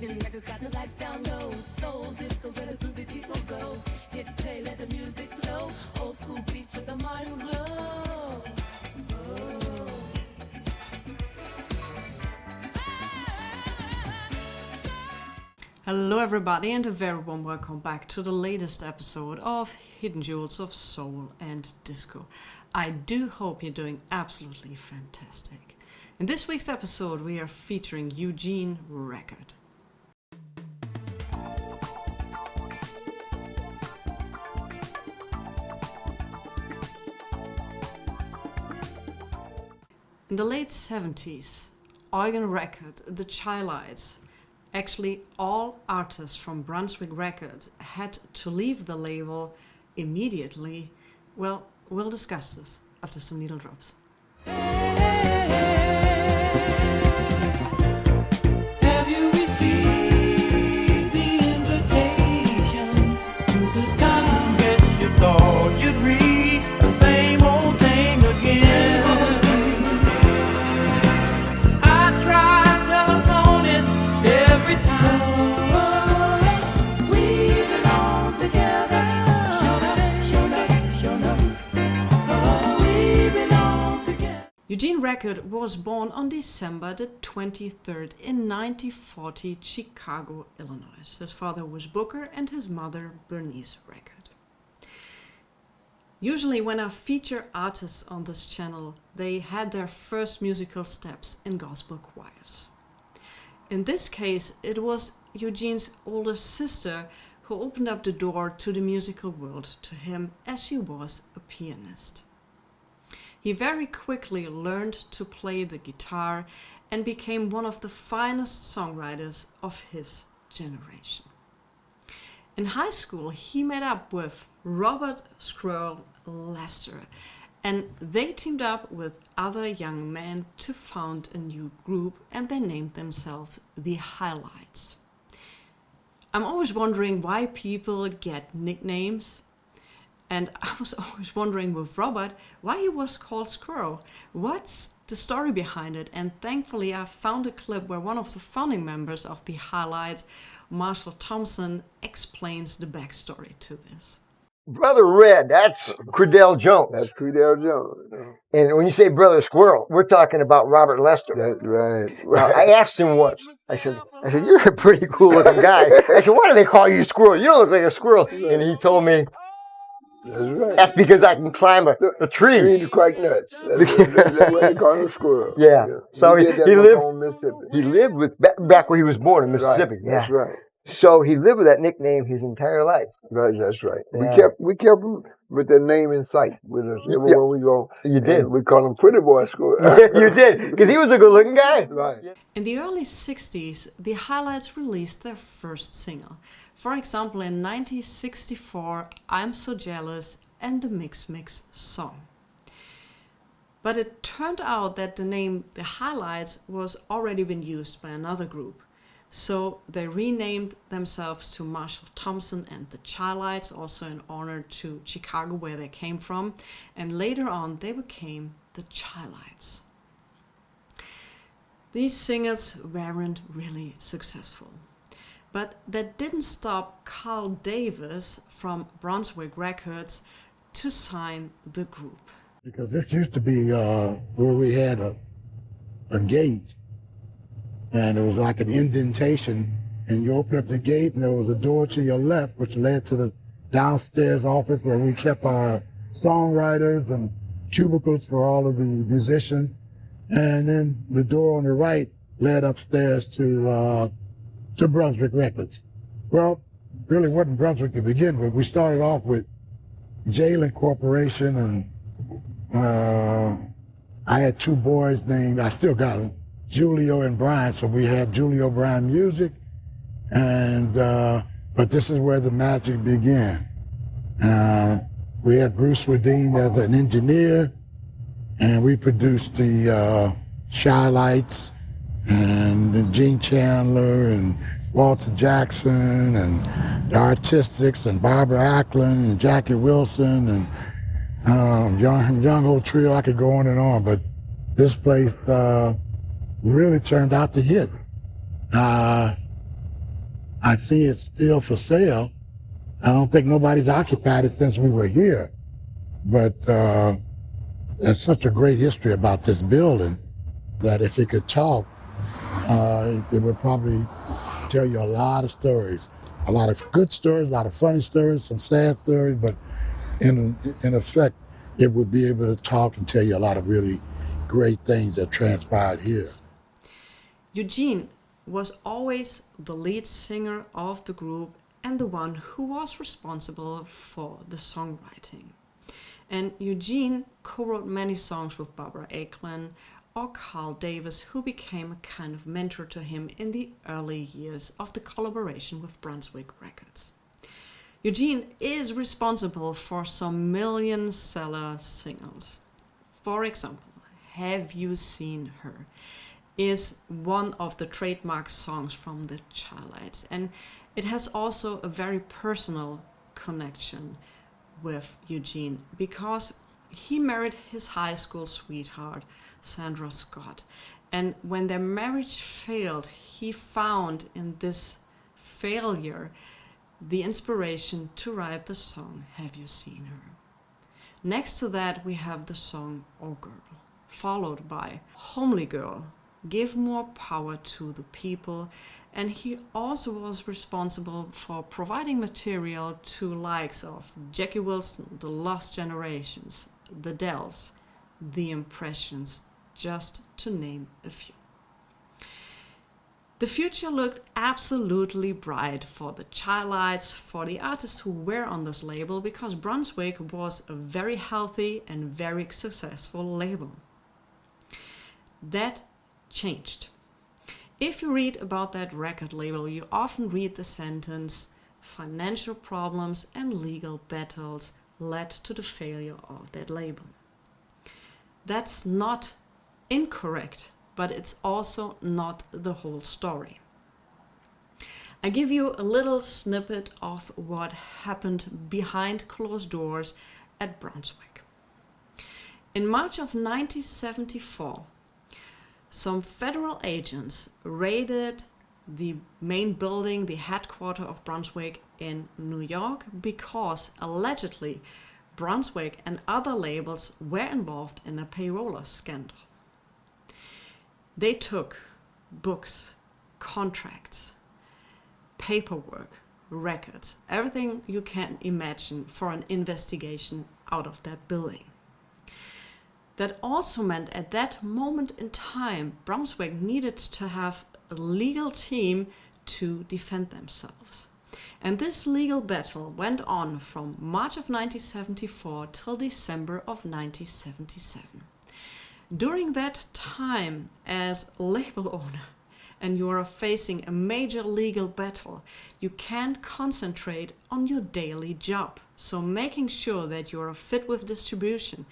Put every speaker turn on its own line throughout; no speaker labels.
Mexican records got the lights down low. Souldisco where the groovy people go. Hit play, let the music flow. Old school beats with a modern glow.
Hello everybody and a very warm welcome back to the latest episode of Hidden Jewels of Soul and Disco. I do hope you're doing absolutely fantastic. In this week's episode we are featuring Eugene Record. In the late 70s, Eugene Record, the Chilites, actually all artists from Brunswick Records had to leave the label immediately. Well, we'll discuss this after some needle drops.
Have you received the invitation to the Congress? You thought you'd read the same old thing again. I tried telephoning every time. We belong together. Show up. We belong together.
Eugene Record was born on December the 23rd in 1940, Chicago, Illinois. His father was Booker and his mother Bernice Record. Usually when I feature artists on this channel, they had their first musical steps in gospel choirs. In this case, it was Eugene's older sister who opened up the door to the musical world to him as she was a pianist. He very quickly learned to play the guitar and became one of the finest songwriters of his generation. In high school, he met up with Robert Squirrel Lester, and they teamed up with other young men to found a new group, and they named themselves the Highlights. I'm always wondering why people get nicknames. And I was always wondering with Robert why he was called Squirrel. What's the story behind it? And thankfully I found a clip where one of the founding members of the Highlights, Marshall Thompson, explains the backstory to this.
Brother Red, that's Credell Jones.
That's Credell Jones.
And when you say Brother Squirrel, we're talking about Robert Lester.
That's right.
Now, I asked him once, I said, you're a pretty cool looking guy. I said, why do they call you Squirrel? You don't look like a squirrel. And he told me,
That's right.
that's because I can climb a tree.
Tree to crack nuts. That's what they call him, Squirrel.
Yeah. So he
lived in Mississippi.
He lived with back where he was born in Mississippi.
Right.
Yeah.
That's right.
So he lived with that nickname his entire life.
Right. That's right.
Yeah.
We kept him with that name in sight with us everywhere we go.
You did.
And we call him Pretty Boy Squirrel.
You did, because he was a good looking guy.
Right.
In the early 60s, the Highlights released their first single. For example, in 1964, I'm So Jealous and the Mix Mix Song. But it turned out that the name The Highlights was already been used by another group. So they renamed themselves to Marshall Thompson and the Chilites, also in honor to Chicago where they came from. And later on they became the Chilites. These singers weren't really successful. But that didn't stop Carl Davis from Brunswick Records to sign the group.
Because this used to be where we had a gate, and it was like an indentation, and you open up the gate and there was a door to your left which led to the downstairs office where we kept our songwriters and cubicles for all of the musicians, and then the door on the right led upstairs to Brunswick Records. Well, really wasn't Brunswick to begin with. We started off with Jalen Corporation, and I had two boys named, I still got them, Julio and Brian, so we had Julio Brian Music, and but this is where the magic began. We had Bruce Wedine as an engineer, and we produced the Shy-Lights, and Gene Chandler, and Walter Jackson, and the Artistics, and Barbara Acklin, and Jackie Wilson, and young old trio. I could go on and on, but this place really turned out to hit. I see it's still for sale. I don't think nobody's occupied it since we were here. But there's such a great history about this building that if it could talk, it would probably tell you a lot of stories. A lot of good stories, a lot of funny stories, some sad stories, but in effect, it would be able to talk and tell you a lot of really great things that transpired here.
Eugene was always the lead singer of the group and the one who was responsible for the songwriting. And Eugene co-wrote many songs with Barbara Aiklin or Carl Davis, who became a kind of mentor to him in the early years of the collaboration with Brunswick Records. Eugene is responsible for some million-seller singles. For example, Have You Seen Her is one of the trademark songs from the Childites, and it has also a very personal connection with Eugene because he married his high school sweetheart, Sandra Scott, and when their marriage failed, he found in this failure the inspiration to write the song Have You Seen Her. Next to that we have the song Oh Girl, followed by Homely Girl, Give More Power to the People, and he also was responsible for providing material to likes of Jackie Wilson, The Lost Generations, The Dells, The Impressions, just to name a few. The future looked absolutely bright for the Childites, for the artists who were on this label, because Brunswick was a very healthy and very successful label. That changed. If you read about that record label, you often read the sentence, financial problems and legal battles led to the failure of that label. That's not incorrect, but it's also not the whole story. I give you a little snippet of what happened behind closed doors at Brunswick. In March of 1974, some federal agents raided the main building, the headquarters of Brunswick in New York, because allegedly Brunswick and other labels were involved in a payroller scandal. They took books, contracts, paperwork, records, everything you can imagine for an investigation out of that building. That also meant at that moment in time, Brunswick needed to have a legal team to defend themselves. And this legal battle went on from March of 1974 till December of 1977. During that time, as label owner, and you are facing a major legal battle, you can't concentrate on your daily job. So making sure that you are fit with distribution,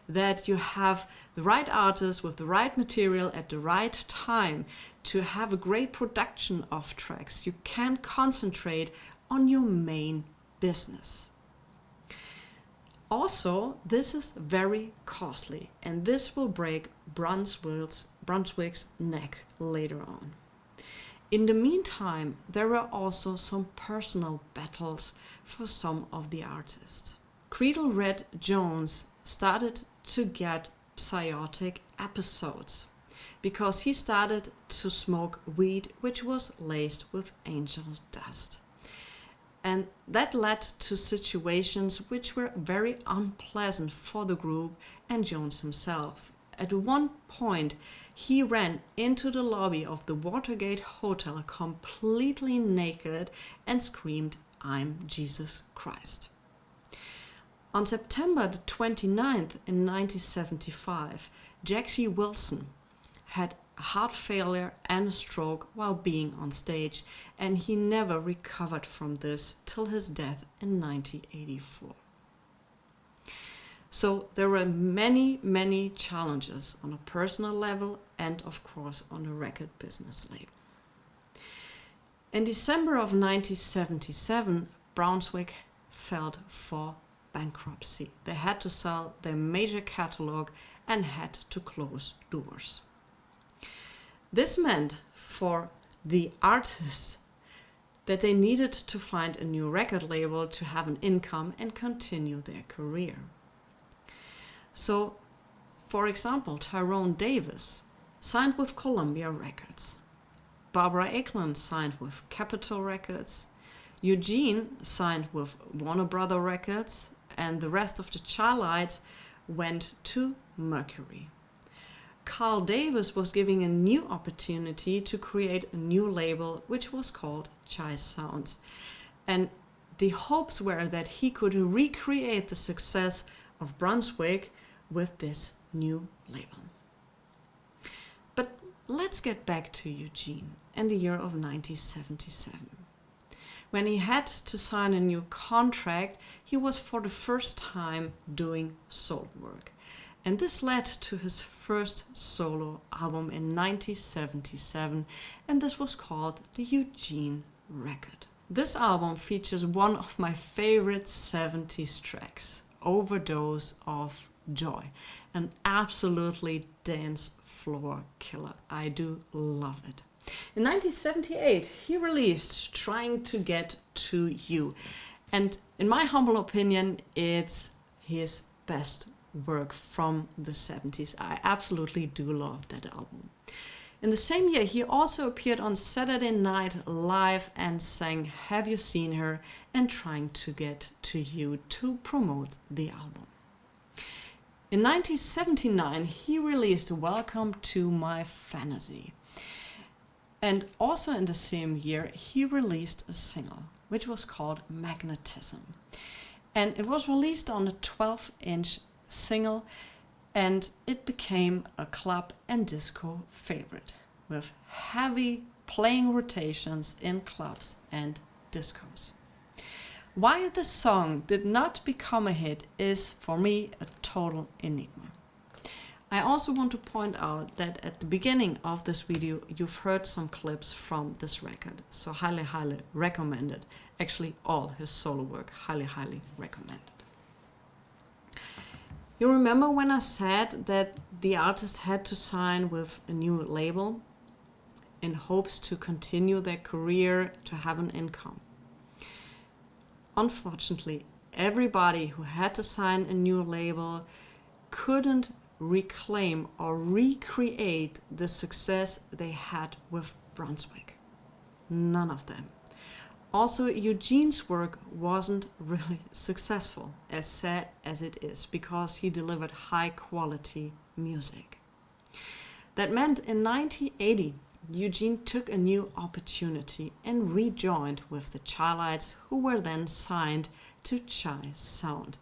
that you have the right artists with the right material at the right time to have a great production of tracks, you can't concentrate on your main business. Also, this is very costly, and this will break Brunswick's neck later on. In the meantime, there were also some personal battles for some of the artists. Creedle Red Jones started to get psychotic episodes because he started to smoke weed which was laced with angel dust. And that led to situations which were very unpleasant for the group and Jones himself. At one point, he ran into the lobby of the Watergate Hotel completely naked and screamed, "I'm Jesus Christ." On September the 29th in 1975, Jackie Wilson had a heart failure and a stroke while being on stage, and he never recovered from this till his death in 1984. So there were many, many challenges on a personal level and of course on a record business label. In December of 1977, Brunswick filed for bankruptcy. They had to sell their major catalog and had to close doors. This meant for the artists that they needed to find a new record label to have an income and continue their career. So, for example, Tyrone Davis signed with Columbia Records. Barbara Eklund signed with Capitol Records. Eugene signed with Warner Brother Records, and the rest of the Charlites went to Mercury. Carl Davis was given a new opportunity to create a new label, which was called Chai Sounds. And the hopes were that he could recreate the success of Brunswick with this new label. But let's get back to Eugene and the year of 1977. When he had to sign a new contract, he was for the first time doing solo work. And this led to his first solo album in 1977, and this was called the Eugene Record. This album features one of my favorite 70s tracks, Overdose of Joy, an absolutely dance floor killer. I do love it. In 1978, he released Trying to Get to You, and in my humble opinion, it's his best work from the 70s. I absolutely do love that album. In the same year, he also appeared on Saturday Night Live and sang Have You Seen Her and Trying to Get to You to promote the album. In 1979, he released Welcome to My Fantasy. And also in the same year, he released a single, which was called Magnetism. And it was released on a 12-inch single, and it became a club and disco favorite, with heavy playing rotations in clubs and discos. Why this song did not become a hit is, for me, a total enigma. I also want to point out that at the beginning of this video, you've heard some clips from this record, so highly, highly recommended. Actually, all his solo work, highly, highly recommended. You remember when I said that the artist had to sign with a new label in hopes to continue their career, to have an income? Unfortunately, everybody who had to sign a new label couldn't reclaim or recreate the success they had with Brunswick. None of them. Also, Eugene's work wasn't really successful, as sad as it is, because he delivered high quality music. That meant in 1980, Eugene took a new opportunity and rejoined with the Charlites, who were then signed to Chai Sound,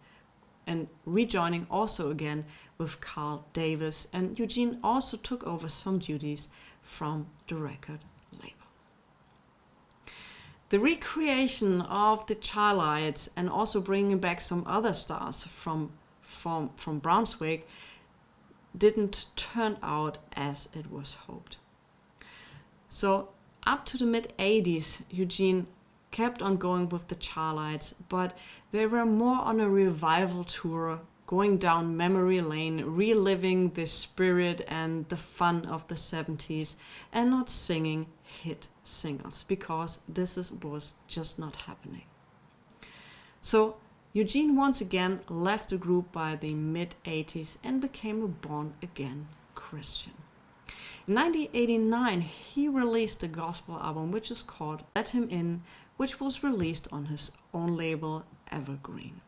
and rejoining also again with Carl Davis, and Eugene also took over some duties from the record label. The recreation of the Charlites and also bringing back some other stars from Brunswick didn't turn out as it was hoped. So up to the mid-80s, Eugene kept on going with the Charlites, but they were more on a revival tour, going down memory lane, reliving the spirit and the fun of the 70s, and not singing hit singles, because this was just not happening. So Eugene once again left the group by the mid-80s and became a born-again Christian. In 1989, he released a gospel album which is called Let Him In, which was released on his own label, Evergreen.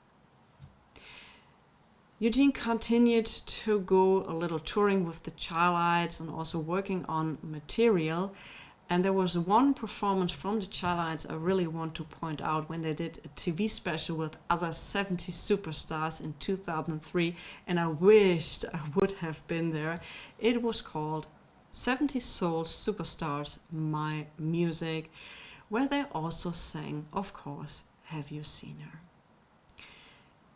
Eugene continued to go a little touring with the Charlites and also working on material. And there was one performance from the Charlites I really want to point out, when they did a TV special with other 70s superstars in 2003, and I wished I would have been there. It was called 70s Soul Superstars, My Music, where they also sang, of course, Have You Seen Her?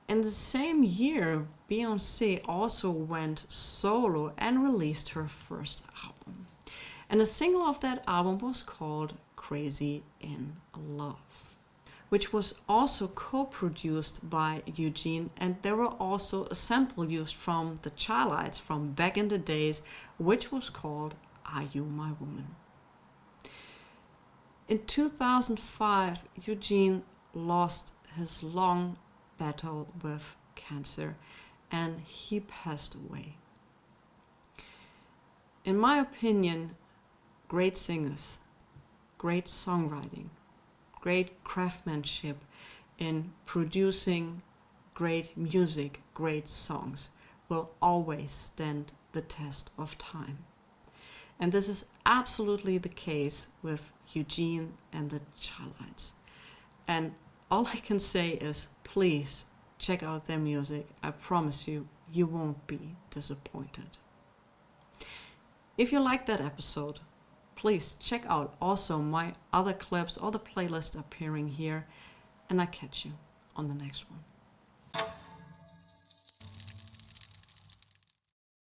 In the same year, Beyoncé also went solo and released her first album. And a single of that album was called Crazy in Love, which was also co-produced by Eugene, and there were also a sample used from the Charlites from back in the days, which was called Are You My Woman? In 2005, Eugene lost his long battle with cancer and he passed away. In my opinion, great singers, great songwriting, great craftsmanship in producing great music, great songs will always stand the test of time. And this is absolutely the case with Eugene and the Charlites. And all I can say is, please check out their music. I promise you, you won't be disappointed. If you liked that episode, please check out also my other clips or the playlist appearing here, and I catch you on the next one.